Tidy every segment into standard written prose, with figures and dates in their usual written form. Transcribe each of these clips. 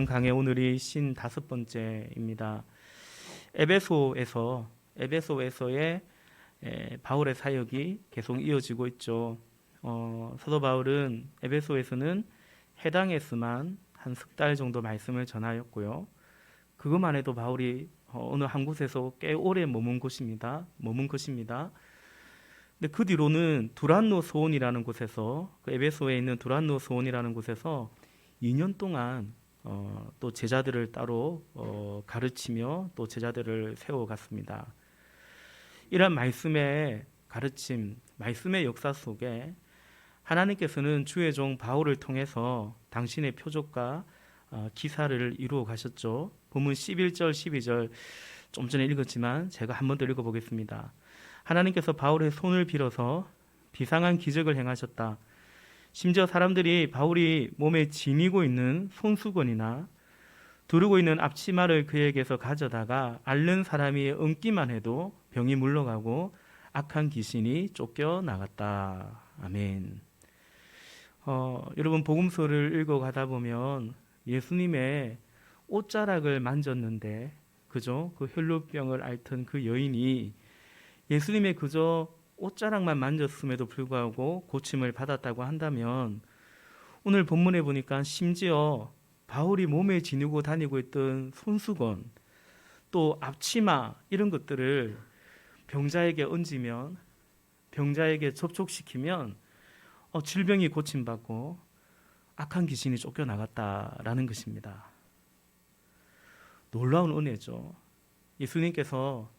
강의 오늘이 55번째입니다. 에베소에서의 바울의 사역이 계속 이어지고 있죠. 사도 바울은 에베소에서는 해당에서만 한 석 달 정도 말씀을 전하였고요. 그것만 해도 바울이 어느 한 곳에서 꽤 오래 머문 것입니다. 근데 그 뒤로는 두란노 소원이라는 곳에서, 그 에베소에 있는 두란노 소원이라는 곳에서 2년 동안 또 제자들을 따로 가르치며 또 제자들을 세워갔습니다. 이러한 말씀의 가르침, 말씀의 역사 속에 하나님께서는 주의 종 바울을 통해서 당신의 표적과 기사를 이루어 가셨죠. 본문 11절, 12절 좀 전에 읽었지만 제가 한 번 더 읽어보겠습니다. 하나님께서 바울의 손을 빌어서 비상한 기적을 행하셨다. 심지어 사람들이 바울이 몸에 지니고 있는 손수건이나 두르고 있는 앞치마를 그에게서 가져다가 앓는 사람이 얹기만 해도 병이 물러가고 악한 귀신이 쫓겨나갔다. 아멘. 여러분, 복음서를 읽어가다 보면 예수님의 옷자락을 만졌는데, 그죠? 그 혈루병을 앓던 그 여인이 예수님의 그저 옷자락만 만졌음에도 불구하고 고침을 받았다고 한다면, 오늘 본문에 보니까 심지어 바울이 몸에 지니고 다니고 있던 손수건, 또 앞치마, 이런 것들을 병자에게 얹으면, 병자에게 접촉시키면 질병이 고침받고 악한 귀신이 쫓겨나갔다라는 것입니다. 놀라운 은혜죠. 예수님께서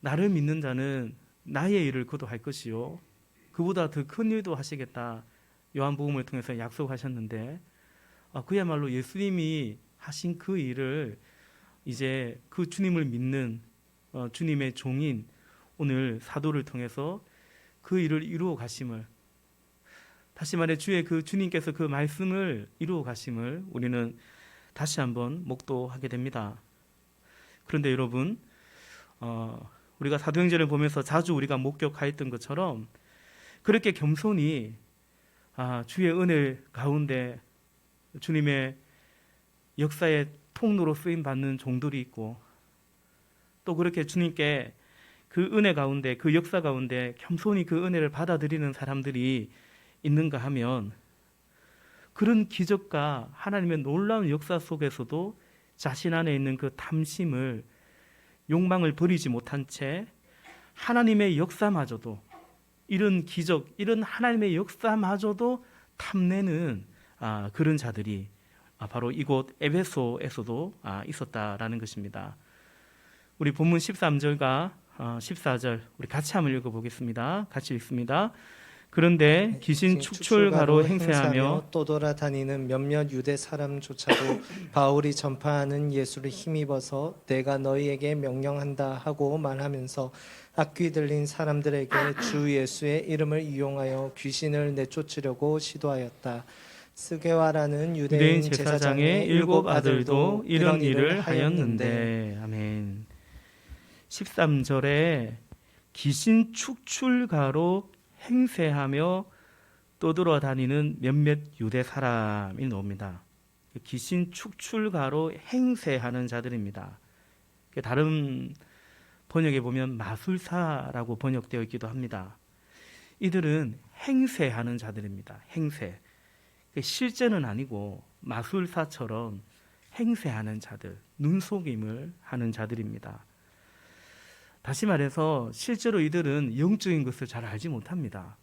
나를 믿는 자는 나의 일을 그도 할 것이요 그보다 더 큰 일도 하시겠다, 요한복음을 통해서 약속하셨는데, 그야말로 예수님이 하신 그 일을 이제 그 주님을 믿는 주님의 종인 오늘 사도를 통해서 그 일을 이루어 가심을, 다시 말해 주의 그 주님께서 그 말씀을 이루어 가심을 우리는 다시 한번 목도하게 됩니다. 그런데 여러분, 우리가 사도행전을 보면서 자주 우리가 목격하였던 것처럼 그렇게 겸손히 주의 은혜 가운데 주님의 역사의 통로로 쓰임 받는 종들이 있고, 또 그렇게 주님께 그 은혜 가운데, 그 역사 가운데 겸손히 그 은혜를 받아들이는 사람들이 있는가 하면, 그런 기적과 하나님의 놀라운 역사 속에서도 자신 안에 있는 그 탐심을, 욕망을 버리지 못한 채 하나님의 역사마저도, 이런 기적, 이런 하나님의 역사마저도 탐내는 그런 자들이 바로 이곳 에베소에서도 있었다라는 것입니다. 우리 본문 13절과 14절 우리 같이 한번 읽어보겠습니다. 같이 읽습니다. 그런데 귀신 축출가로 행세하며 또 돌아다니는 몇몇 유대 사람조차도 바울이 전파하는 예수를 힘입어서 내가 너희에게 명령한다 하고 말하면서 악귀 들린 사람들에게 주 예수의 이름을 이용하여 귀신을 내쫓으려고 시도하였다. 스게와라는 유대인 제사장의 7 아들도 이런 일을 하였는데. 아멘. 13절에 귀신 축출가로 행세하며 떠돌아다니는 몇몇 유대 사람이 나옵니다. 귀신 축출가로 행세하는 자들입니다. 다른 번역에 보면 마술사라고 번역되어 있기도 합니다. 이들은 행세하는 자들입니다. 행세. 실제는 아니고 마술사처럼 행세하는 자들, 눈속임을 하는 자들입니다. 다시 말해서 실제로 이들은 영적인 것을 잘 알지 못합니다.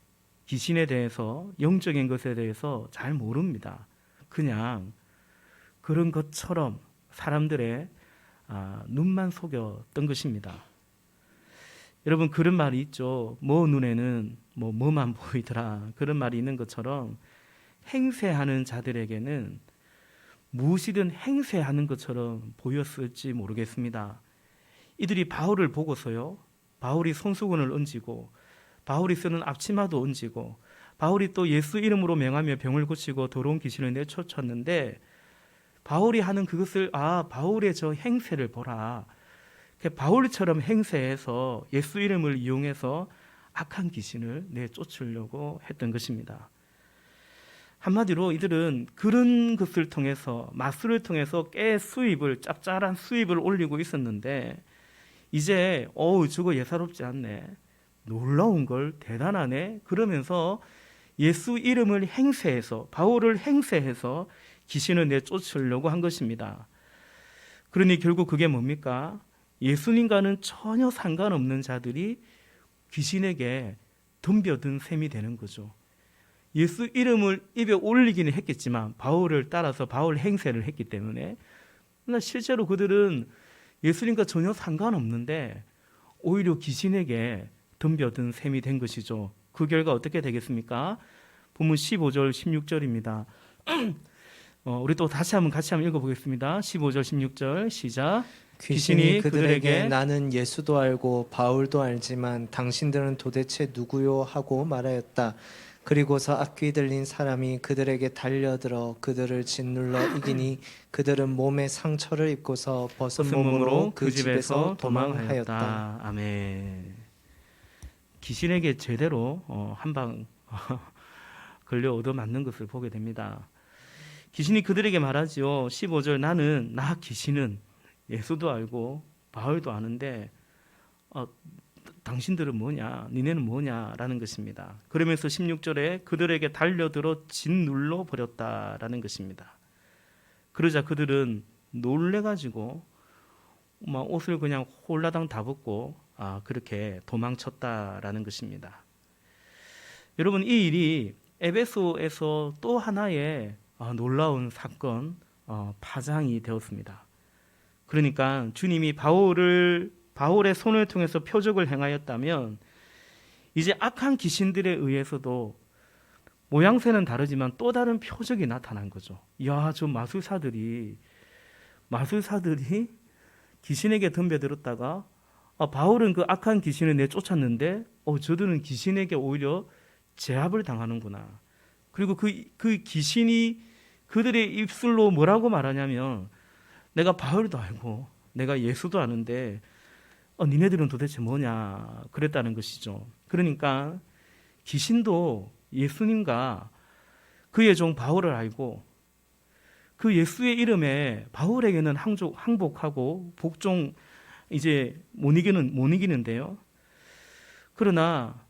귀신에 대해서, 영적인 것에 대해서 잘 모릅니다. 그냥 그런 것처럼 사람들의 눈만 속였던 것입니다. 여러분, 그런 말이 있죠. 뭐 눈에는 뭐만 보이더라, 그런 말이 있는 것처럼 행세하는 자들에게는 무엇이든 행세하는 것처럼 보였을지 모르겠습니다. 이들이 바울을 보고서요, 바울이 손수건을 얹고 바울이 쓰는 앞치마도 얹고 바울이 또 예수 이름으로 명하며 병을 고치고 더러운 귀신을 내쫓았는데, 바울이 하는 그것을 바울의 저 행세를 보라, 바울처럼 행세해서 예수 이름을 이용해서 악한 귀신을 내쫓으려고 했던 것입니다. 한마디로 이들은 그런 것을 통해서 마술을 통해서 꽤 수입을 짭짤한 수입을 올리고 있었는데 이제 저거 예사롭지 않네. 놀라운 걸 대단하네. 그러면서 예수 이름을 행세해서 바울을 행세해서 귀신을 내쫓으려고 한 것입니다. 그러니 결국 그게 뭡니까? 예수님과는 전혀 상관없는 자들이 귀신에게 덤벼든 셈이 되는 거죠. 예수 이름을 입에 올리기는 했겠지만 바울을 따라서 바울 행세를 했기 때문에 그러나 실제로 그들은 예수님과 전혀 상관없는데 오히려 귀신에게 덤벼든 셈이 된 것이죠. 그 결과 어떻게 되겠습니까? 본문 15절 16절입니다. 우리 또 다시 한번 같이 한번 읽어보겠습니다. 15절 16절 시작. 귀신이 그들에게 나는 예수도 알고 바울도 알지만 당신들은 도대체 누구요 하고 말하였다. 그리고서 악귀 들린 사람이 그들에게 달려들어 그들을 짓눌러 이기니 그들은 몸에 상처를 입고서 벗은 몸으로 그 집에서 도망하였다. 아멘. 귀신에게 제대로 한방 걸려 얻어맞는 것을 보게 됩니다. 귀신이 그들에게 말하지요. 15절 나 귀신은 예수도 알고 바울도 아는데 당신들은 뭐냐? 니네는 뭐냐?라는 것입니다. 그러면서 16절에 그들에게 달려들어 짓눌러 버렸다라는 것입니다. 그러자 그들은 놀래가지고 막 옷을 그냥 홀라당 다 벗고 그렇게 도망쳤다라는 것입니다. 여러분 이 일이 에베소에서 또 하나의 놀라운 사건, 파장이 되었습니다. 그러니까 주님이 바울의 손을 통해서 표적을 행하였다면 이제 악한 귀신들에 의해서도 모양새는 다르지만 또 다른 표적이 나타난 거죠. 이야, 저 마술사들이 귀신에게 덤벼들었다가 바울은 그 악한 귀신을 내쫓았는데 저들은 귀신에게 오히려 제압을 당하는구나. 그리고 그 귀신이 그들의 입술로 뭐라고 말하냐면 내가 바울도 알고 내가 예수도 아는데 니네들은 도대체 뭐냐 그랬다는 것이죠. 그러니까 귀신도 예수님과 그의 종 바울을 알고 그 예수의 이름에 바울에게는 항복하고 복종 이제 못 이기는데요. 그러나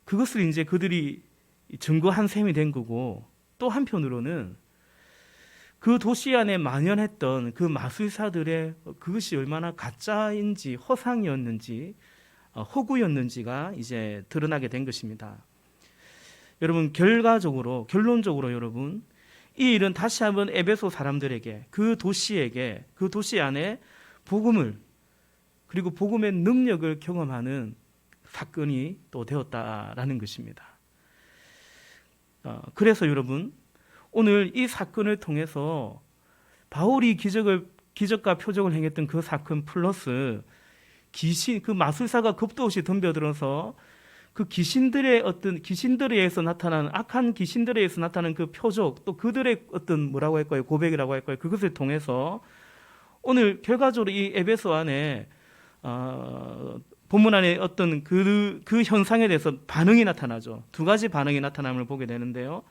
그것을 이제 그들이 증거한 셈이 된 거고 또 한편으로는 그 도시 안에 만연했던 그 마술사들의 그것이 얼마나 가짜인지 허상이었는지 허구였는지가 이제 드러나게 된 것입니다. 여러분 결론적으로 여러분 이 일은 다시 한번 에베소 사람들에게 그 도시 안에 복음을 그리고 복음의 능력을 경험하는 사건이 또 되었다라는 것입니다. 그래서 여러분 오늘 이 사건을 통해서 바울이 기적과 표적을 행했던 그 사건 플러스 그 마술사가 겁도 없이 덤벼들어서 그 귀신들에 의해서 나타난 악한 귀신들에 의해서 나타난 그 표적 또 그들의 어떤 뭐라고 할까요? 고백이라고 할까요? 그것을 통해서 오늘 결과적으로 이 에베소 안에 본문 안에 어떤 그 현상에 대해서 반응이 나타나죠. 두 가지 반응이 나타남을 보게 되는데요.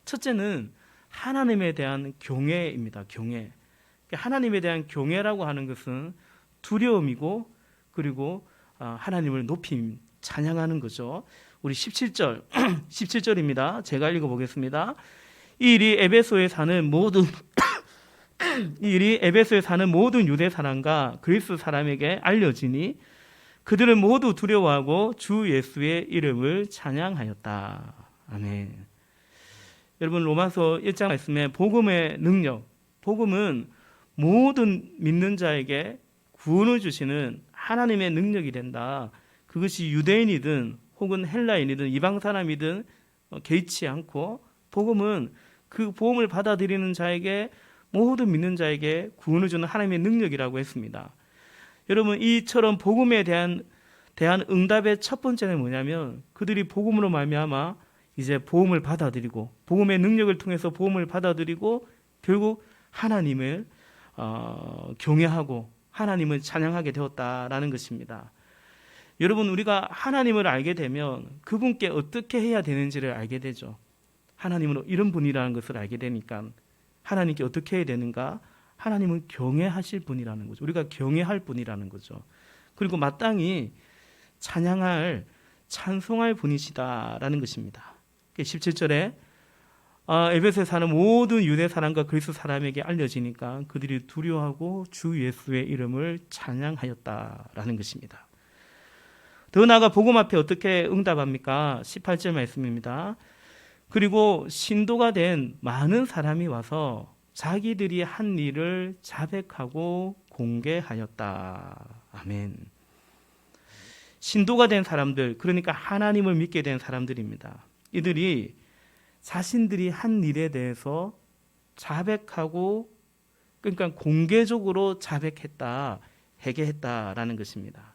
첫째는 하나님에 대한 경외입니다. 경외. 하나님에 대한 경외라고 하는 것은 두려움이고 그리고 하나님을 높임, 찬양하는 거죠. 우리 17절입니다. 제가 읽어보겠습니다. 이 일이 에베소에 사는 모든 유대 사람과 그리스 사람에게 알려지니 그들은 모두 두려워하고 주 예수의 이름을 찬양하였다. 아멘. 여러분 로마서 1장 말씀에 복음의 능력, 복음은 모든 믿는 자에게 구원을 주시는 하나님의 능력이 된다. 그것이 유대인이든 혹은 헬라인이든 이방 사람이든 개의치 않고 복음은 그 복음을 받아들이는 자에게 모든 믿는 자에게 구원을 주는 하나님의 능력이라고 했습니다. 여러분 이처럼 복음에 대한 응답의 첫 번째는 뭐냐면 그들이 복음으로 말미암아 이제 복음을 받아들이고 복음의 능력을 통해서 복음을 받아들이고 결국 하나님을 경외하고 하나님을 찬양하게 되었다라는 것입니다. 여러분 우리가 하나님을 알게 되면 그분께 어떻게 해야 되는지를 알게 되죠. 하나님은 이런 분이라는 것을 알게 되니까 하나님께 어떻게 해야 되는가? 하나님은 경외하실 분이라는 거죠. 우리가 경외할 분이라는 거죠. 그리고 마땅히 찬양할, 찬송할 분이시다라는 것입니다. 17절에 에베소에 사는 모든 유대 사람과 그리스 사람에게 알려지니까 그들이 두려워하고 주 예수의 이름을 찬양하였다라는 것입니다. 더 나아가 복음 앞에 어떻게 응답합니까? 18절 말씀입니다. 그리고 신도가 된 많은 사람이 와서 자기들이 한 일을 자백하고 공개하였다. 아멘. 신도가 된 사람들, 그러니까 하나님을 믿게 된 사람들입니다. 이들이 자신들이 한 일에 대해서 자백하고, 그러니까 공개적으로 자백했다, 회개했다라는 것입니다.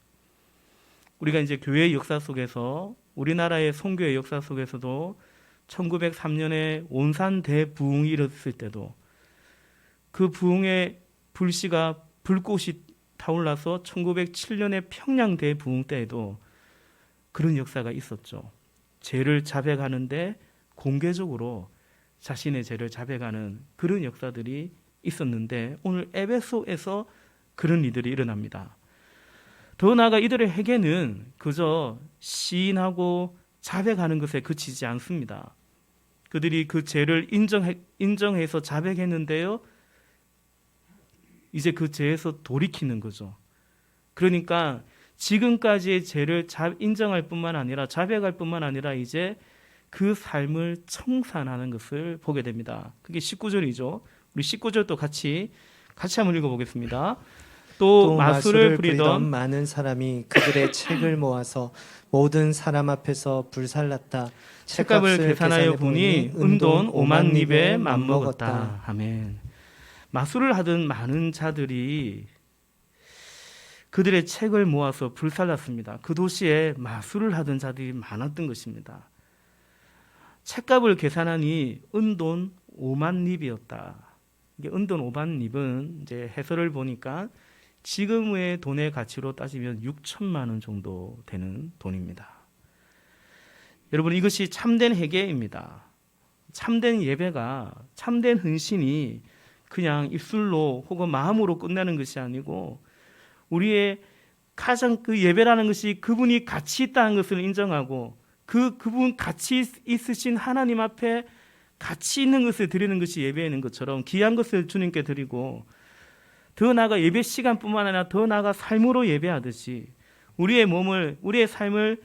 우리가 이제 교회의 역사 속에서, 우리나라의 선교의 역사 속에서도 1903년에 온산 대부흥이 일었을 때도 그 부흥의 불씨가 불꽃이 타올라서 1907년에 평양 대부흥 때에도 그런 역사가 있었죠. 죄를 자백하는데 공개적으로 자신의 죄를 자백하는 그런 역사들이 있었는데 오늘 에베소에서 그런 일들이 일어납니다. 더 나아가 이들의 회개는 그저 시인하고 자백하는 것에 그치지 않습니다. 그들이 그 죄를 인정해서 자백했는데요, 이제 그 죄에서 돌이키는 거죠. 그러니까 지금까지의 죄를 인정할 뿐만 아니라 자백할 뿐만 아니라 이제 그 삶을 청산하는 것을 보게 됩니다. 그게 19절이죠. 우리 19절도 같이 한번 읽어보겠습니다. 또 마술을 부리던 많은 사람이 그들의 책을 모아서 모든 사람 앞에서 불살랐다. 책값을 계산하여 보니 은돈 5만 립에 맘먹었다. 아멘. 마술을 하던 많은 자들이 그들의 책을 모아서 불살랐습니다. 그 도시에 마술을 하던 자들이 많았던 것입니다. 책값을 계산하니 은돈 5만 립이었다. 이게 은돈 5만 립은 이제 해설을 보니까 지금의 돈의 가치로 따지면 6천만 원 정도 되는 돈입니다. 여러분, 이것이 참된 회개입니다. 참된 예배가, 참된 헌신이 그냥 입술로 혹은 마음으로 끝나는 것이 아니고 우리의 가장 그 예배라는 것이 그분이 가치 있다는 것을 인정하고 그분 가치 있으신 하나님 앞에 가치 있는 것을 드리는 것이 예배인 것처럼 귀한 것을 주님께 드리고 더 나아가 예배 시간뿐만 아니라 더 나아가 삶으로 예배하듯이 우리의 몸을, 우리의 삶을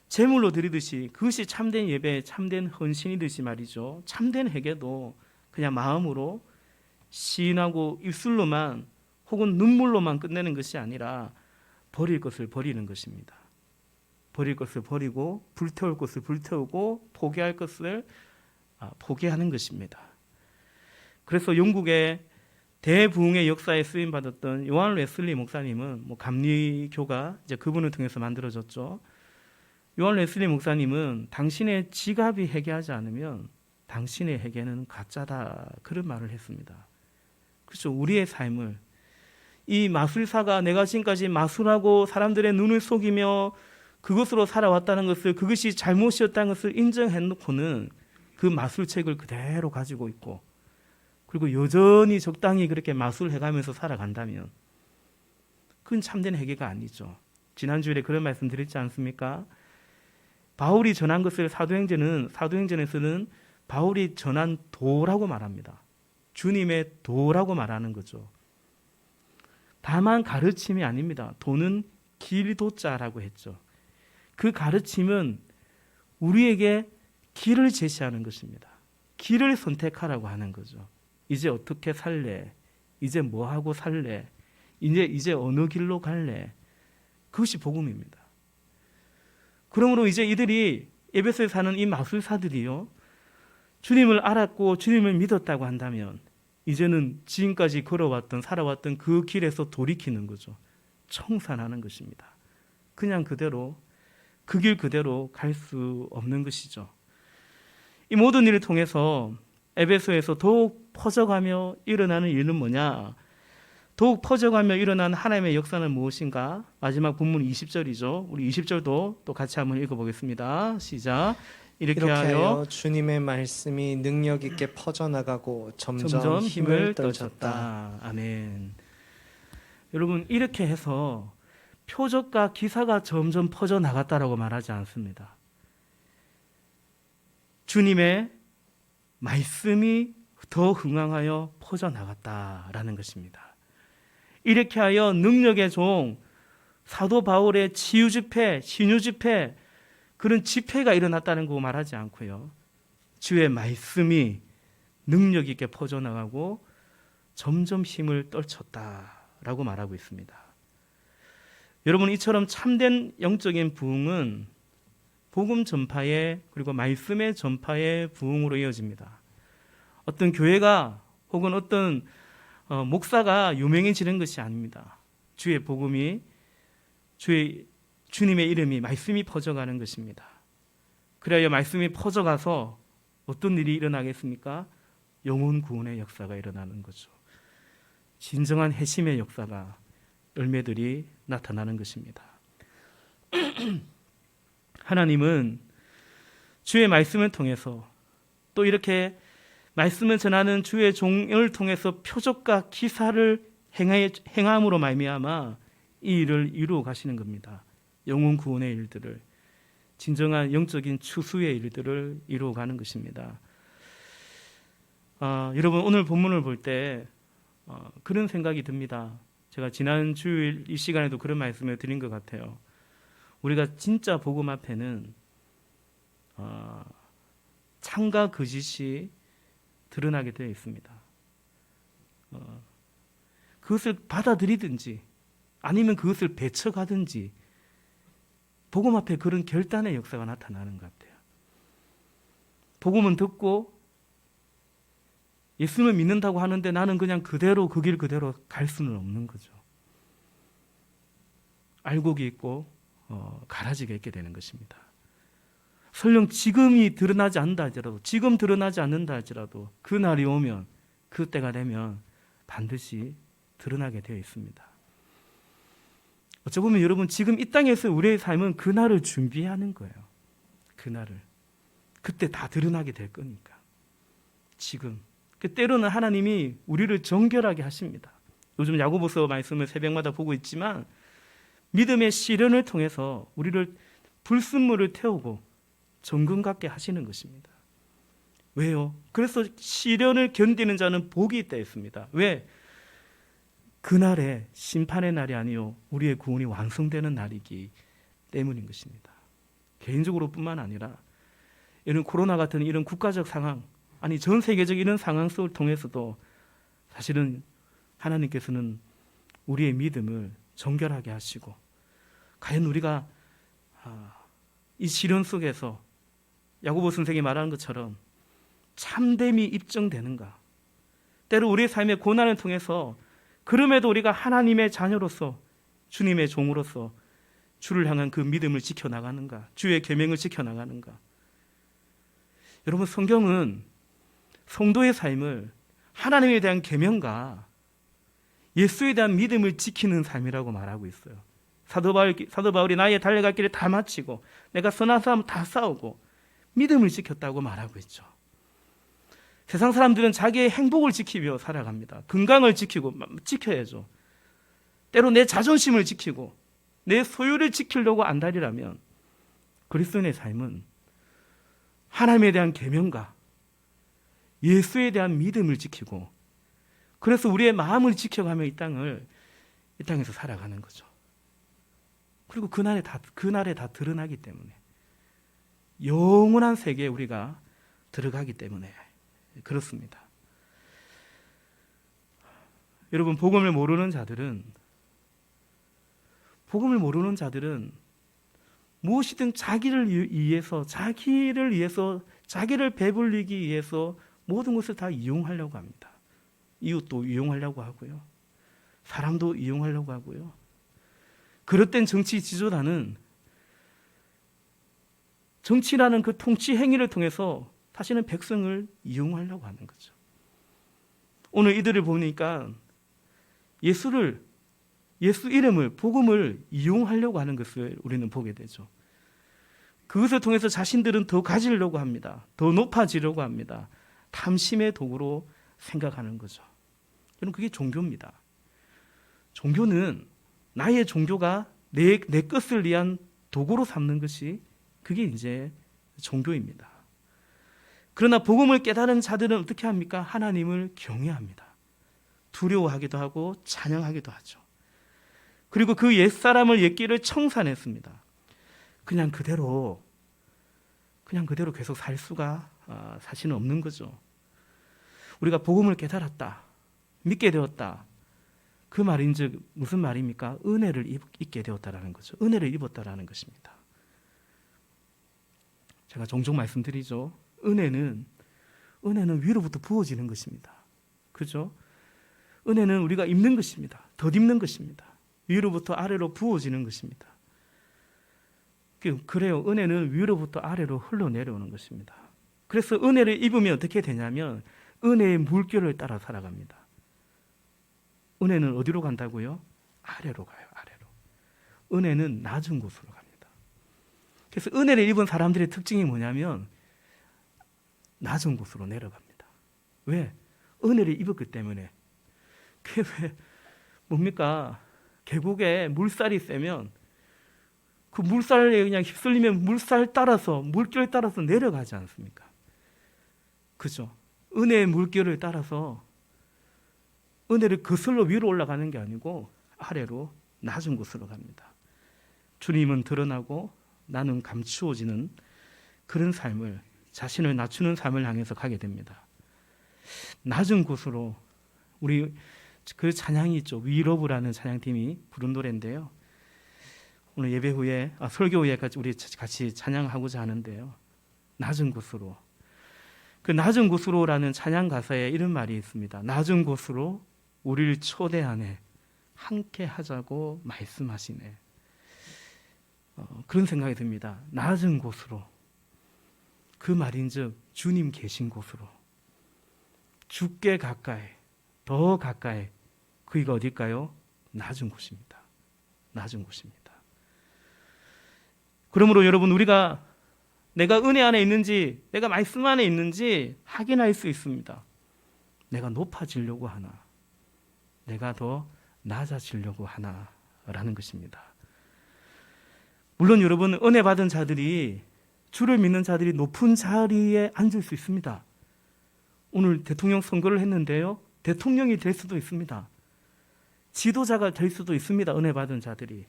제물로 드리듯이 그것이 참된 예배, 참된 헌신이듯이 말이죠. 참된 회개도 그냥 마음으로 시인하고 입술로만 혹은 눈물로만 끝내는 것이 아니라 버릴 것을 버리는 것입니다. 버릴 것을 버리고 불태울 것을 불태우고 포기할 것을 포기하는 것입니다. 그래서 영국의 대부흥의 역사에 쓰임 받았던 요한 웨슬리 목사님은 감리교가 이제 그분을 통해서 만들어졌죠. 요한 웨슬리 목사님은 당신의 지갑이 회개하지 않으면 당신의 회개는 가짜다, 그런 말을 했습니다. 그렇죠. 우리의 삶을, 이 마술사가 내가 지금까지 마술하고 사람들의 눈을 속이며 그것으로 살아왔다는 것을, 그것이 잘못이었다는 것을 인정해놓고는 그 마술책을 그대로 가지고 있고 그리고 여전히 적당히 그렇게 마술해가면서 살아간다면 그건 참된 회개가 아니죠. 지난주에 그런 말씀 드렸지 않습니까? 바울이 전한 것을 사도행전에서는 바울이 전한 도라고 말합니다. 주님의 도라고 말하는 거죠. 다만 가르침이 아닙니다. 도는 길도자라고 했죠. 그 가르침은 우리에게 길을 제시하는 것입니다. 길을 선택하라고 하는 거죠. 이제 어떻게 살래? 이제 뭐 하고 살래? 이제 어느 길로 갈래? 그것이 복음입니다. 그러므로 이제 이들이 에베소에 사는 이 마술사들이요, 주님을 알았고 주님을 믿었다고 한다면 이제는 지금까지 걸어왔던 살아왔던 그 길에서 돌이키는 거죠. 청산하는 것입니다. 그냥 그대로 그 길 그대로 갈 수 없는 것이죠. 이 모든 일을 통해서 에베소에서 더욱 퍼져가며 일어나는 일은 뭐냐? 더욱 퍼져가며 일어난 하나님의 역사는 무엇인가? 마지막 본문 20절이죠. 우리 20절도 또 같이 한번 읽어보겠습니다. 시작. 이렇게 하여 주님의 말씀이 능력 있게 퍼져나가고 점점 점점 힘을 떨쳤다. 떨쳤다. 아멘. 여러분, 이렇게 해서 표적과 기사가 점점 퍼져나갔다라고 말하지 않습니다. 주님의 말씀이 더 흥황하여 퍼져나갔다라는 것입니다. 이렇게 하여 능력의 종 사도 바울의 치유 집회, 신유 집회, 그런 집회가 일어났다는 거 말하지 않고요. 주의 말씀이 능력 있게 퍼져나가고 점점 힘을 떨쳤다라고 말하고 있습니다. 여러분, 이처럼 참된 영적인 부흥은 복음 전파의 그리고 말씀의 전파의 부흥으로 이어집니다. 어떤 교회가 혹은 어떤 목사가 유명해지는 것이 아닙니다. 주의 복음이 주님의 이름이 말씀이 퍼져가는 것입니다. 그래야 말씀이 퍼져가서 어떤 일이 일어나겠습니까? 영혼 구원의 역사가 일어나는 거죠. 진정한 회심의 역사가 열매들이 나타나는 것입니다. 하나님은 주의 말씀을 통해서 또 이렇게 말씀을 전하는 주의 종을 통해서 표적과 기사를 행함으로 말미암아 이 일을 이루어 가시는 겁니다. 영혼 구원의 일들을, 진정한 영적인 추수의 일들을 이루어 가는 것입니다. 여러분, 오늘 본문을 볼 때 그런 생각이 듭니다. 제가 지난 주일 이 시간에도 그런 말씀을 드린 것 같아요. 우리가 진짜 복음 앞에는 참과 거짓이 드러나게 되어 있습니다. 그것을 받아들이든지 아니면 그것을 배척하든지 복음 앞에 그런 결단의 역사가 나타나는 것 같아요. 복음은 듣고 예수님을 믿는다고 하는데 나는 그냥 그대로 그 길 그대로 갈 수는 없는 거죠. 알곡이 있고 가라지가 있게 되는 것입니다. 설령 지금이 드러나지 않는다 할지라도, 지금 드러나지 않는다 할지라도 그 날이 오면, 그 때가 되면 반드시 드러나게 되어 있습니다. 어찌 보면 여러분, 지금 이 땅에서 우리의 삶은 그 날을 준비하는 거예요. 그 날을. 그때 다 드러나게 될 거니까. 지금. 때로는 하나님이 우리를 정결하게 하십니다. 요즘 야고보서 말씀을 새벽마다 보고 있지만 믿음의 시련을 통해서 우리를 불순물을 태우고 정금 같게 하시는 것입니다. 왜요? 그래서 시련을 견디는 자는 복이 있다 했습니다. 왜? 그날에 심판의 날이 아니요 우리의 구원이 완성되는 날이기 때문인 것입니다. 개인적으로 뿐만 아니라 이런 코로나 같은 이런 국가적 상황, 아니 전 세계적 이런 상황 속을 통해서도 사실은 하나님께서는 우리의 믿음을 정결하게 하시고, 과연 우리가 이 시련 속에서 야고보 선생이 말하는 것처럼 참됨이 입증되는가. 때로 우리의 삶의 고난을 통해서 그럼에도 우리가 하나님의 자녀로서, 주님의 종으로서 주를 향한 그 믿음을 지켜나가는가, 주의 계명을 지켜나가는가. 여러분, 성경은 성도의 삶을 하나님에 대한 계명과 예수에 대한 믿음을 지키는 삶이라고 말하고 있어요. 사도 바울이 나의 달려갈 길을 다 마치고 내가 선한 싸움 다 싸우고 믿음을 지켰다고 말하고 있죠. 세상 사람들은 자기의 행복을 지키며 살아갑니다. 건강을 지켜야죠. 때로 내 자존심을 지키고 내 소유를 지키려고 안달이라면 그리스도인의 삶은 하나님에 대한 계명과 예수에 대한 믿음을 지키고, 그래서 우리의 마음을 지켜가며 이 땅에서 살아가는 거죠. 그리고 그날에 다 드러나기 때문에, 영원한 세계에 우리가 들어가기 때문에 그렇습니다. 여러분, 복음을 모르는 자들은 무엇이든 자기를 위해서 자기를 배불리기 위해서 모든 것을 다 이용하려고 합니다. 이웃도 이용하려고 하고요, 사람도 이용하려고 하고요. 그릇된 정치 지도자는 정치라는 그 통치 행위를 통해서 사실은 백성을 이용하려고 하는 거죠. 오늘 이들을 보니까 예수 이름을, 복음을 이용하려고 하는 것을 우리는 보게 되죠. 그것을 통해서 자신들은 더 가지려고 합니다. 더 높아지려고 합니다. 탐심의 도구로 생각하는 거죠. 여러분, 그게 종교입니다. 종교는 나의 종교가 내 것을 위한 도구로 삼는 것이 그게 이제 종교입니다. 그러나 복음을 깨달은 자들은 어떻게 합니까? 하나님을 경외합니다. 두려워하기도 하고 찬양하기도 하죠. 그리고 그 옛사람을 옛길을 청산했습니다. 그냥 그대로 계속 살 수가 사실은 없는 거죠. 우리가 복음을 깨달았다, 믿게 되었다, 그 말인즉 무슨 말입니까? 은혜를 입게 되었다라는 거죠. 은혜를 입었다라는 것입니다. 제가 종종 말씀드리죠. 은혜는 위로부터 부어지는 것입니다. 그죠? 은혜는 우리가 입는 것입니다. 덧입는 것입니다. 위로부터 아래로 부어지는 것입니다. 그래요. 은혜는 위로부터 아래로 흘러내려오는 것입니다. 그래서 은혜를 입으면 어떻게 되냐면 은혜의 물결을 따라 살아갑니다. 은혜는 어디로 간다고요? 아래로 가요. 아래로. 은혜는 낮은 곳으로 갑니다. 그래서 은혜를 입은 사람들의 특징이 뭐냐면 낮은 곳으로 내려갑니다. 왜? 은혜를 입었기 때문에. 그게 왜 뭡니까? 계곡에 물살이 세면 그 물살에 그냥 휩쓸리면 물살 따라서 물결 따라서 내려가지 않습니까? 그죠? 은혜의 물결을 따라서 은혜를 거슬러 위로 올라가는 게 아니고 아래로 낮은 곳으로 갑니다. 주님은 드러나고 나는 감추어지는 그런 삶을, 자신을 낮추는 삶을 향해서 가게 됩니다. 낮은 곳으로, 우리 그 찬양이 있죠. 위로브라는 찬양팀이 부른 노래인데요. 오늘 예배 후에, 설교 후에 우리 같이 찬양하고자 하는데요. 낮은 곳으로. 그 낮은 곳으로라는 찬양 가사에 이런 말이 있습니다. 낮은 곳으로 우리를 초대하네, 함께 하자고 말씀하시네. 그런 생각이 듭니다. 낮은 곳으로. 그 말인즉 주님 계신 곳으로. 주께 가까이, 더 가까이. 그이가 어딜까요? 낮은 곳입니다. 낮은 곳입니다. 그러므로 여러분, 우리가 내가 은혜 안에 있는지, 내가 말씀 안에 있는지 확인할 수 있습니다. 내가 높아지려고 하나, 내가 더 낮아지려고 하나라는 것입니다. 물론 여러분, 은혜 받은 자들이, 주를 믿는 자들이 높은 자리에 앉을 수 있습니다. 오늘 대통령 선거를 했는데요, 대통령이 될 수도 있습니다. 지도자가 될 수도 있습니다. 은혜 받은 자들이.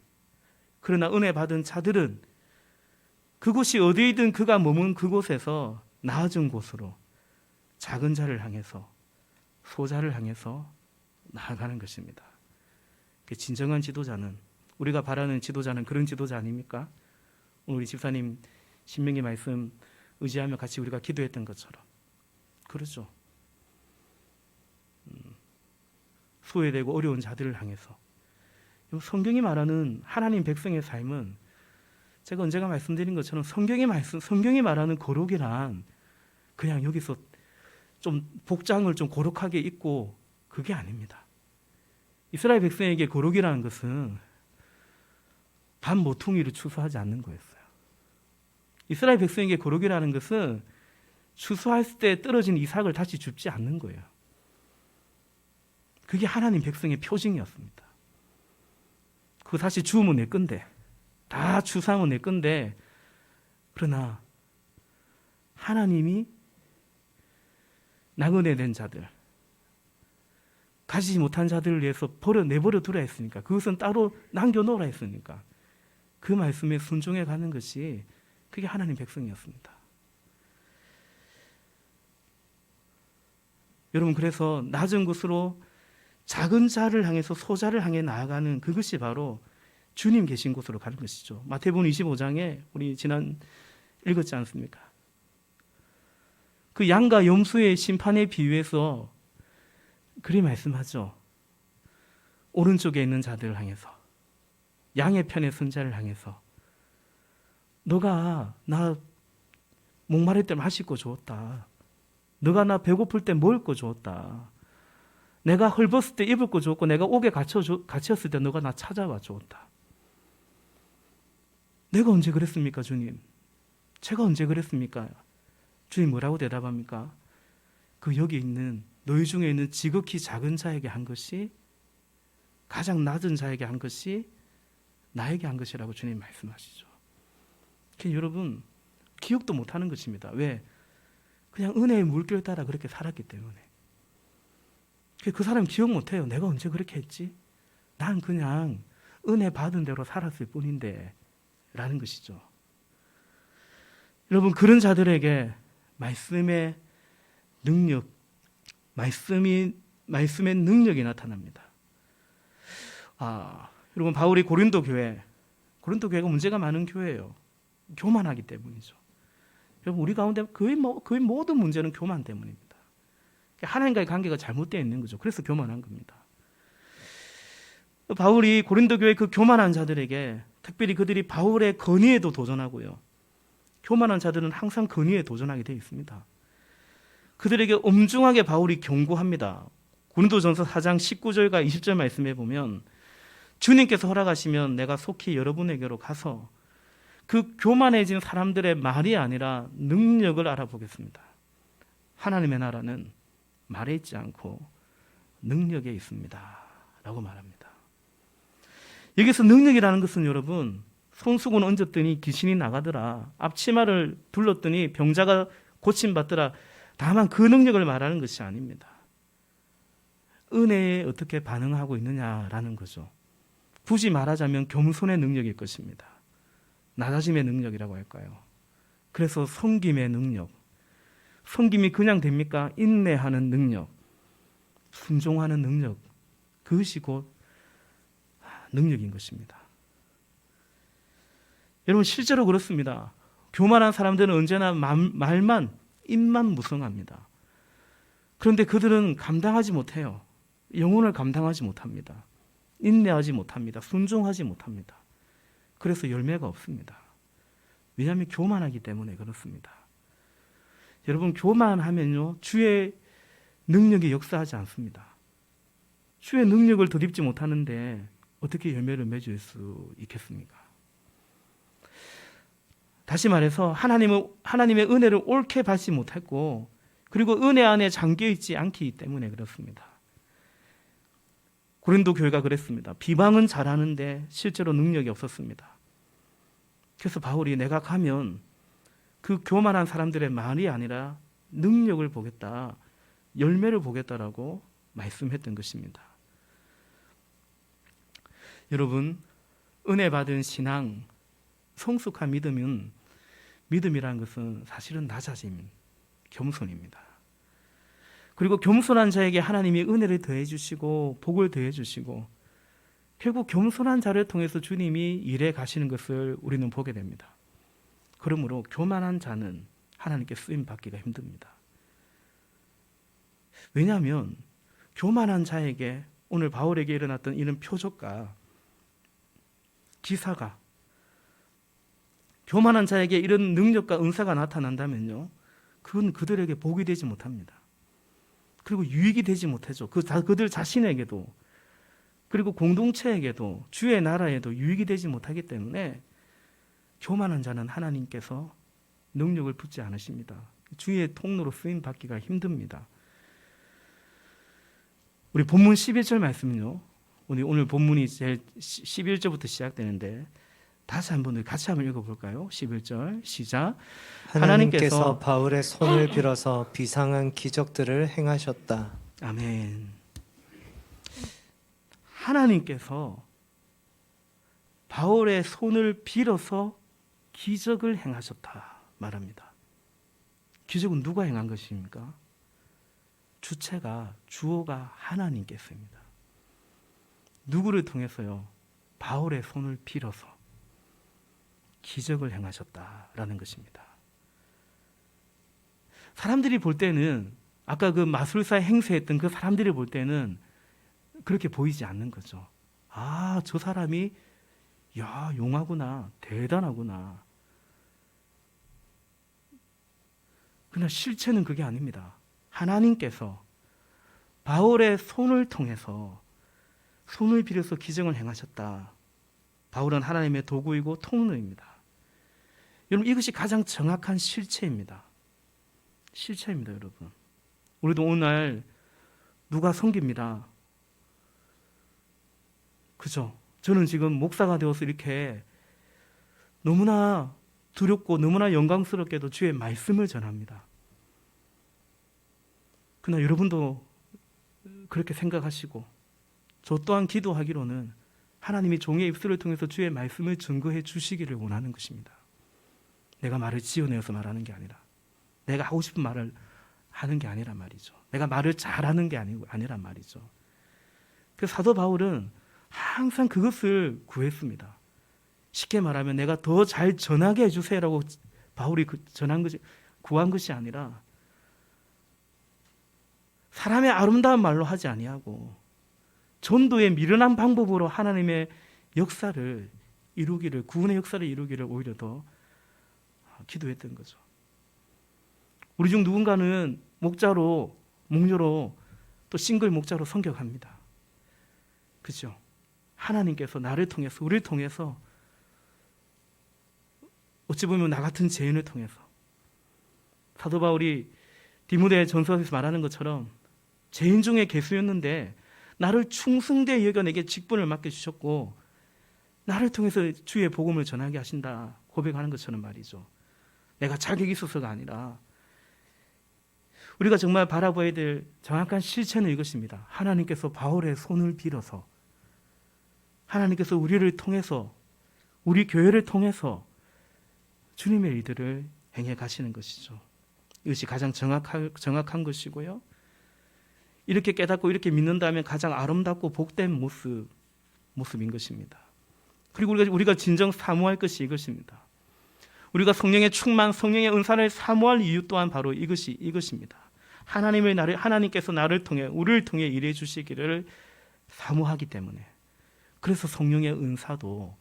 그러나 은혜 받은 자들은 그곳이 어디이든 그가 머문 그곳에서 낮은 곳으로 작은 자를 향해서, 소자를 향해서 나아가는 것입니다. 진정한 지도자는, 우리가 바라는 지도자는 그런 지도자 아닙니까? 오늘 우리 집사님 신명기 말씀 의지하며 같이 우리가 기도했던 것처럼 그렇죠. 소외되고 어려운 자들을 향해서. 성경이 말하는 하나님 백성의 삶은, 제가 언제가 말씀드린 것처럼 성경이 말하는 거룩이란 그냥 여기서 좀 복장을 좀 거룩하게 입고 그게 아닙니다. 이스라엘 백성에게 거룩이라는 것은 밥 모퉁이를 추수하지 않는 거였어요. 이스라엘 백성에게 거룩이라는 것은 추수할 때 떨어진 이삭을 다시 줍지 않는 거예요. 그게 하나님 백성의 표징이었습니다. 그거 다시 주우면 내 건데, 다 추수하면 내 건데, 그러나 하나님이 나그네 된 자들, 가지지 못한 자들을 위해서 내버려 두라 했으니까, 그것은 따로 남겨놓으라 했으니까 그 말씀에 순종해 가는 것이 그게 하나님 백성이었습니다. 여러분, 그래서 낮은 곳으로 작은 자를 향해서 소자를 향해 나아가는 그것이 바로 주님 계신 곳으로 가는 것이죠. 마태복음 25장에 우리 지난 읽었지 않습니까? 그 양과 염소의 심판에 비유해서 그리 말씀하죠. 오른쪽에 있는 자들을 향해서, 양의 편에 선 자를 향해서, 너가 나 목마를 때 마실 거 주었다. 너가 나 배고플 때 먹을 거 주었다. 내가 헐벗을 때 입을 거 주었고, 내가 옥에 갇혔을 때 너가 나 찾아와 주었다. 내가 언제 그랬습니까, 주님? 제가 언제 그랬습니까? 주님 뭐라고 대답합니까? 그 여기 있는 너희 중에 있는 지극히 작은 자에게 한 것이, 가장 낮은 자에게 한 것이 나에게 한 것이라고 주님 말씀하시죠. 여러분 기억도 못하는 것입니다. 왜? 그냥 은혜의 물결 따라 그렇게 살았기 때문에. 그 사람 기억 못해요. 내가 언제 그렇게 했지? 난 그냥 은혜 받은 대로 살았을 뿐인데 라는 것이죠. 여러분 그런 자들에게 말씀의 능력, 말씀의 능력이 나타납니다. 여러분 바울이 고린도 교회가 문제가 많은 교회예요. 교만하기 때문이죠. 여러분 우리 가운데 거의 모든 문제는 교만 때문입니다. 하나님과의 관계가 잘못되어 있는 거죠. 그래서 교만한 겁니다. 바울이 고린도 교회 그 교만한 자들에게, 특별히 그들이 바울의 건의에도 도전하고요. 교만한 자들은 항상 건의에 도전하게 되어 있습니다. 그들에게 엄중하게 바울이 경고합니다. 고린도전서 4장 19절과 20절 말씀에 보면 주님께서 허락하시면 내가 속히 여러분에게로 가서 그 교만해진 사람들의 말이 아니라 능력을 알아보겠습니다. 하나님의 나라는 말에 있지 않고 능력에 있습니다. 라고 말합니다. 여기서 능력이라는 것은 여러분, 손수건 얹었더니 귀신이 나가더라, 앞치마를 둘렀더니 병자가 고침받더라, 다만 그 능력을 말하는 것이 아닙니다. 은혜에 어떻게 반응하고 있느냐라는 거죠. 굳이 말하자면 겸손의 능력일 것입니다. 낮아짐의 능력이라고 할까요? 그래서 섬김의 능력. 섬김이 그냥 됩니까? 인내하는 능력, 순종하는 능력, 그것이 곧 능력인 것입니다. 여러분 실제로 그렇습니다. 교만한 사람들은 언제나 말만, 입만 무성합니다. 그런데 그들은 감당하지 못해요. 영혼을 감당하지 못합니다. 인내하지 못합니다. 순종하지 못합니다. 그래서 열매가 없습니다. 왜냐하면 교만하기 때문에 그렇습니다. 여러분 교만하면요 주의 능력이 역사하지 않습니다. 주의 능력을 덧입지 못하는데 어떻게 열매를 맺을 수 있겠습니까? 다시 말해서 하나님의 은혜를 옳게 받지 못했고, 그리고 은혜 안에 잠겨있지 않기 때문에 그렇습니다. 고린도 교회가 그랬습니다. 비방은 잘하는데 실제로 능력이 없었습니다. 그래서 바울이 내가 가면 그 교만한 사람들의 말이 아니라 능력을 보겠다, 열매를 보겠다라고 말씀했던 것입니다. 여러분 은혜 받은 신앙, 성숙한 믿음이라는 것은 사실은 낮아짐, 겸손입니다. 그리고 겸손한 자에게 하나님이 은혜를 더해 주시고 복을 더해 주시고, 결국 겸손한 자를 통해서 주님이 일해 가시는 것을 우리는 보게 됩니다. 그러므로 교만한 자는 하나님께 쓰임 받기가 힘듭니다. 왜냐하면 교만한 자에게, 오늘 바울에게 일어났던 이런 표적과 기사가, 교만한 자에게 이런 능력과 은사가 나타난다면요, 그건 그들에게 복이 되지 못합니다. 그리고 유익이 되지 못하죠. 그들 자신에게도, 그리고 공동체에게도, 주의 나라에도 유익이 되지 못하기 때문에 교만한 자는 하나님께서 능력을 붓지 않으십니다. 주의 통로로 쓰임 받기가 힘듭니다. 우리 본문 11절 말씀은요, 오늘 본문이 제일 11절부터 시작되는데 다시 한번 같이 한번 읽어볼까요? 11절 시작. 하나님께서 바울의 손을 빌어서 비상한 기적들을 행하셨다. 아멘. 하나님께서 바울의 손을 빌어서 기적을 행하셨다 말합니다. 기적은 누가 행한 것입니까? 주어가 하나님께서입니다. 누구를 통해서요? 바울의 손을 빌어서 기적을 행하셨다라는 것입니다. 사람들이 볼 때는, 아까 그 마술사에 행세했던 그 사람들이 볼 때는 그렇게 보이지 않는 거죠. 아, 저 사람이 용하구나, 대단하구나. 그러나 실체는 그게 아닙니다. 하나님께서 바울의 손을 통해서 손을 빌어서 기적을 행하셨다. 바울은 하나님의 도구이고 통로입니다. 여러분, 이것이 가장 정확한 실체입니다. 실체입니다, 여러분. 우리도 오늘 누가 섬깁니다. 그죠? 저는 지금 목사가 되어서 이렇게 너무나 두렵고 너무나 영광스럽게도 주의 말씀을 전합니다. 그러나 여러분도 그렇게 생각하시고 저 또한 기도하기로는 하나님이 종의 입술을 통해서 주의 말씀을 증거해 주시기를 원하는 것입니다. 내가 말을 지어내어서 말하는 게 아니라 내가 하고 싶은 말을 하는 게 아니란 말이죠. 내가 말을 잘하는 게 아니란 말이죠. 그래서 사도 바울은 항상 그것을 구했습니다. 쉽게 말하면 내가 더 잘 전하게 해주세요라고 바울이 구한 것이 아니라 사람의 아름다운 말로 하지 아니하고 전도의 미련한 방법으로 하나님의 역사를 이루기를, 구원의 역사를 이루기를 오히려 더 기도했던 거죠. 우리 중 누군가는 목자로, 목녀로, 또 싱글 목자로 선격합니다. 그죠? 하나님께서 나를 통해서, 우리를 통해서, 어찌 보면 나 같은 죄인을 통해서, 사도 바울이 디모데 전서에서 말하는 것처럼 죄인 중에 괴수였는데 나를 충성되이 여겨 내게 직분을 맡겨주셨고 나를 통해서 주의 복음을 전하게 하신다 고백하는 것처럼 말이죠. 내가 자격이 있어서가 아니라 우리가 정말 바라봐야 될 정확한 실체는 이것입니다. 하나님께서 바울의 손을 빌어서 하나님께서 우리를 통해서, 우리 교회를 통해서 주님의 일들을 행해 가시는 것이죠. 이것이 가장 정확한 것이고요. 이렇게 깨닫고 이렇게 믿는다면 가장 아름답고 복된 모습인 것입니다. 그리고 우리가 진정 사모할 것이 이것입니다. 우리가 성령의 충만, 성령의 은사를 사모할 이유 또한 바로 이것입니다. 하나님께서 나를 통해, 우리를 통해 일해 주시기를 사모하기 때문에, 그래서 성령의 은사도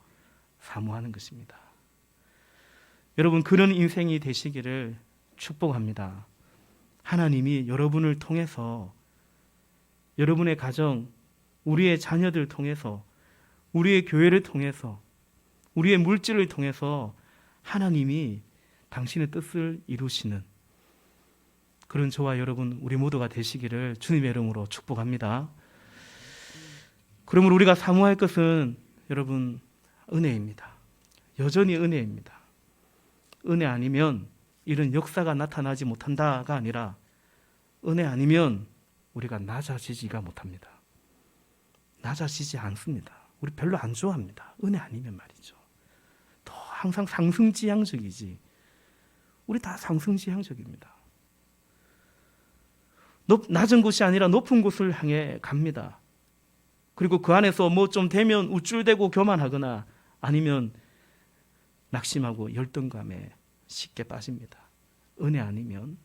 사모하는 것입니다. 여러분, 그런 인생이 되시기를 축복합니다. 하나님이 여러분을 통해서, 여러분의 가정, 우리의 자녀들 통해서, 우리의 교회를 통해서, 우리의 물질을 통해서 하나님이 당신의 뜻을 이루시는 그런 저와 여러분, 우리 모두가 되시기를 주님의 이름으로 축복합니다. 그러므로 우리가 사모할 것은 여러분 은혜입니다. 여전히 은혜입니다. 은혜 아니면 이런 역사가 나타나지 못한다가 아니라 은혜 아니면 우리가 낮아지지가 못합니다. 낮아지지 않습니다. 우리 별로 안 좋아합니다. 은혜 아니면 말이죠. 더 항상 상승지향적이지. 우리 다 상승지향적입니다. 낮은 곳이 아니라 높은 곳을 향해 갑니다. 그리고 그 안에서 뭐 좀 되면 우쭐대고 교만하거나 아니면 낙심하고 열등감에 쉽게 빠집니다. 은혜 아니면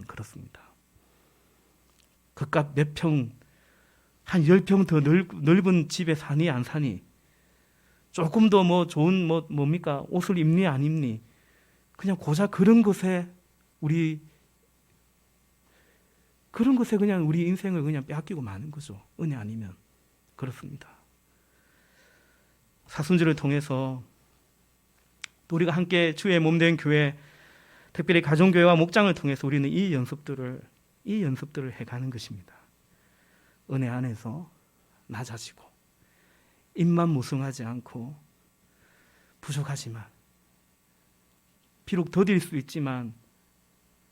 그렇습니다. 그깟 몇 평, 한 10평 더 넓은 집에 사니 안 사니, 조금 더 뭐 좋은 뭡니까 옷을 입니 안 입니, 그냥 고작 그런 것에 그냥 우리 인생을 그냥 빼앗기고 마는 거죠. 은혜 아니면 그렇습니다. 사순절을 통해서 또 우리가 함께 주의 몸된 교회, 특별히 가정교회와 목장을 통해서 우리는 이 연습들을 해가는 것입니다. 은혜 안에서 낮아지고 입만 무성하지 않고 부족하지만 비록 더딜 수 있지만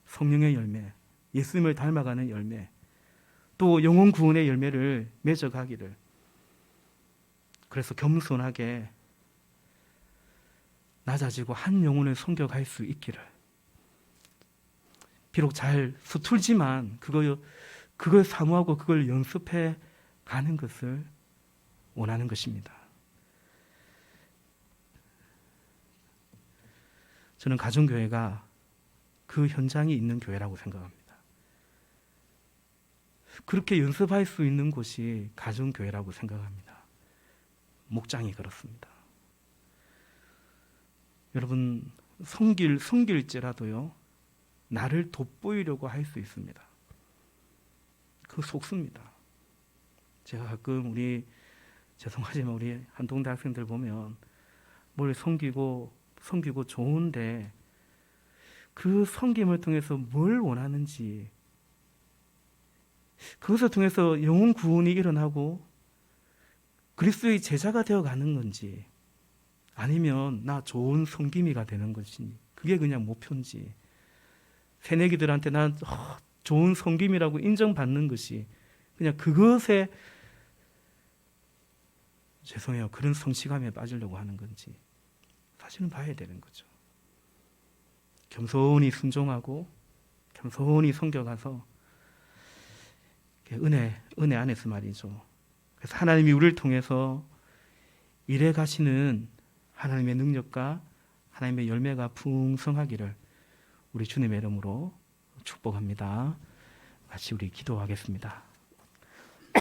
성령의 열매, 예수님을 닮아가는 열매, 또 영혼 구원의 열매를 맺어가기를, 그래서 겸손하게 낮아지고 한 영혼을 섬겨갈 수 있기를, 비록 잘 서툴지만 그걸 사모하고 그걸 연습해 가는 것을 원하는 것입니다. 저는 가정교회가 그 현장이 있는 교회라고 생각합니다. 그렇게 연습할 수 있는 곳이 가정교회라고 생각합니다. 목장이 그렇습니다. 여러분, 섬길지라도요, 나를 돋보이려고 할 수 있습니다. 그 속습니다. 제가 가끔 죄송하지만 우리 한동대 학생들 보면 뭘 섬기고 섬기고 좋은데 그 섬김을 통해서 뭘 원하는지, 그것을 통해서 영혼 구원이 일어나고 그리스도의 제자가 되어가는 건지, 아니면 나 좋은 섬김이가 되는 것인지, 그게 그냥 목표인지, 새내기들한테 난 좋은 섬김이라고 인정받는 것이 그냥 그것에, 죄송해요, 그런 성취감에 빠지려고 하는 건지 사실은 봐야 되는 거죠. 겸손히 순종하고 겸손히 섬겨가서 은혜 안에서 말이죠. 그래서 하나님이 우리를 통해서 일해 가시는 하나님의 능력과 하나님의 열매가 풍성하기를 우리 주님의 이름으로 축복합니다. 같이 우리 기도하겠습니다.